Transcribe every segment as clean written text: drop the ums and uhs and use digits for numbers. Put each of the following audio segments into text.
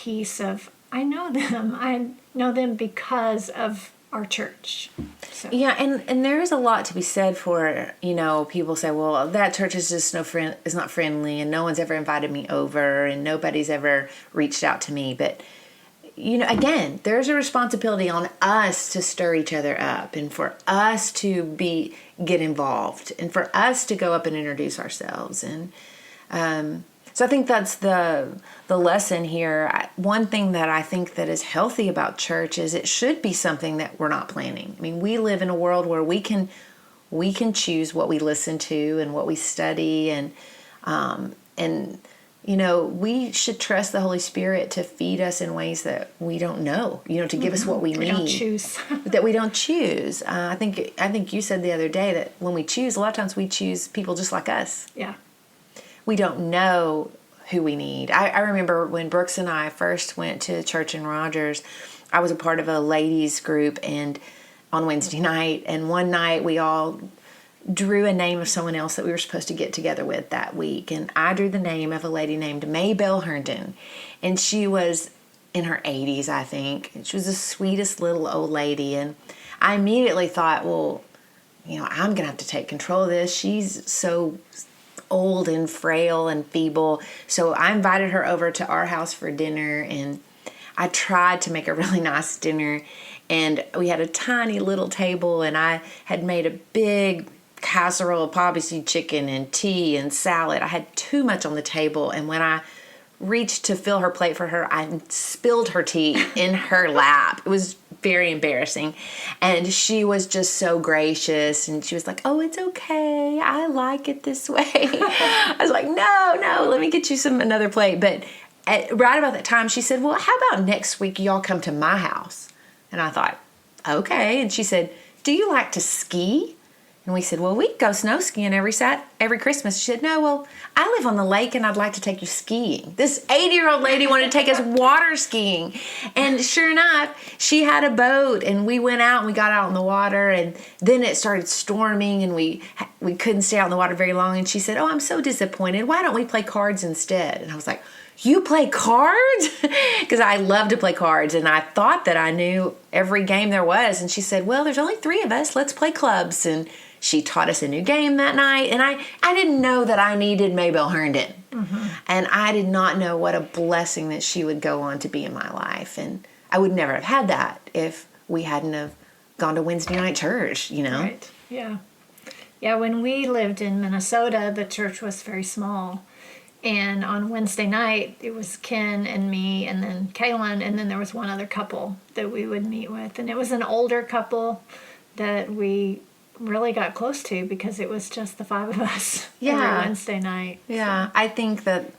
piece of, I know them. I know them because of our church. So. Yeah, and there is a lot to be said for, people say, well, that church is just is not friendly, and no one's ever invited me over, and nobody's ever reached out to me. But, again, there's a responsibility on us to stir each other up, and for us to get involved, and for us to go up and introduce ourselves. And so I think that's the lesson here. One thing that I think that is healthy about church is it should be something that we're not planning. I mean, we live in a world where we can choose what we listen to and what we study, and we should trust the Holy Spirit to feed us in ways that we don't know. To give us what we need. We don't choose. That we don't choose. I think you said the other day that when we choose, a lot of times we choose people just like us. Yeah. We don't know who we need. I remember when Brooks and I first went to church in Rogers, I was a part of a ladies group and on Wednesday night, and one night we all drew a name of someone else that we were supposed to get together with that week, and I drew the name of a lady named Maybelle Herndon, and she was in her 80s, I think. She was the sweetest little old lady, and I immediately thought, well, I'm going to have to take control of this. She's so old and frail and feeble. So I invited her over to our house for dinner, and I tried to make a really nice dinner, and we had a tiny little table, and I had made a big casserole of poppy seed chicken and tea and salad. I had too much on the table, and when I reached to fill her plate for her, I spilled her tea in her lap. It was very embarrassing. And she was just so gracious, and she was like, oh, it's okay. I like it this way. I was like, no, let me get you another plate. But right about that time, she said, well, how about next week y'all come to my house? And I thought, okay. And she said, do you like to ski? And we said, well, we go snow skiing every Christmas. She said, no, well, I live on the lake and I'd like to take you skiing. This 80-year-old lady wanted to take us water skiing. And sure enough, she had a boat, and we went out and we got out on the water, and then it started storming, and we couldn't stay out in the water very long. And she said, oh, I'm so disappointed. Why don't we play cards instead? And I was like, you play cards? Because I love to play cards, and I thought that I knew every game there was. And she said, well, there's only 3 of us. Let's play clubs. And she taught us a new game that night, and I didn't know that I needed Maybelle Herndon. Mm-hmm. And I did not know what a blessing that she would go on to be in my life. And I would never have had that if we hadn't have gone to Wednesday night church, Right, yeah. Yeah, when we lived in Minnesota, the church was very small. And on Wednesday night, it was Ken and me, and then Kaylin, and then there was one other couple that we would meet with. And it was an older couple that we really got close to because it was just the 5 of us every Wednesday night. Yeah, so. I think that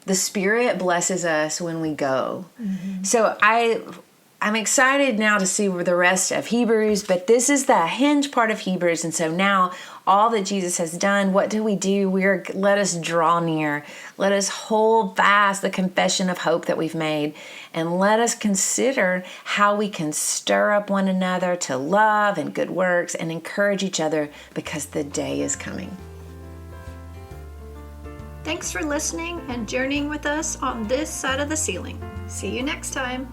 the Spirit blesses us when we go. Mm-hmm. So I'm excited now to see the rest of Hebrews, but this is the hinge part of Hebrews. And so now all that Jesus has done, what do? Let us draw near. Let us hold fast the confession of hope that we've made. And let us consider how we can stir up one another to love and good works and encourage each other, because the day is coming. Thanks for listening and journeying with us on this side of the ceiling. See you next time.